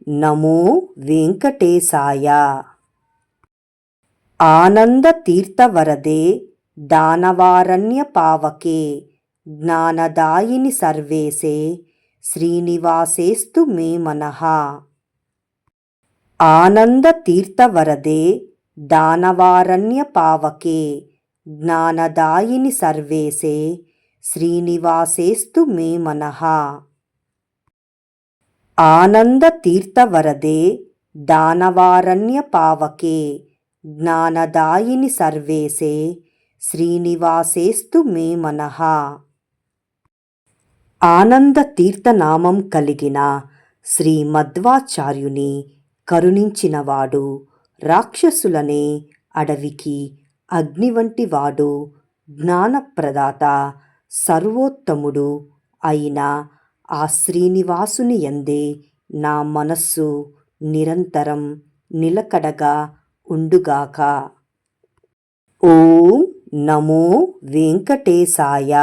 నమో వెంకటేశాయ. ఆనందతీర్థవరదే దానవారణ్యపావకే జ్ఞానదాయిని సర్వేశే శ్రీనివాసేస్తు మే మనః. ఆనందతీర్థవరదే దానవారణ్యపావకే జ్ఞానదాయిని సర్వేశే శ్రీనివాసేస్తు మే మనః. ఆనందతీర్థవరదే దానవారణ్యపావకే జ్ఞానదాయిని సర్వేశే శ్రీనివాసేస్తు మే మనః. ఆనందతీర్థనామం కలిగిన శ్రీ మధ్వాచార్యుని కరుణించినవాడు, రాక్షసులనే అడవికి అగ్ని వంటి వాడు, జ్ఞానప్రదాత, సర్వోత్తముడు అయిన ఆ శ్రీనివాసుని యందే నా మనస్సు నిరంతరం నిలకడగా ఉండుగాక. ఓం నమో వెంకటేశాయ.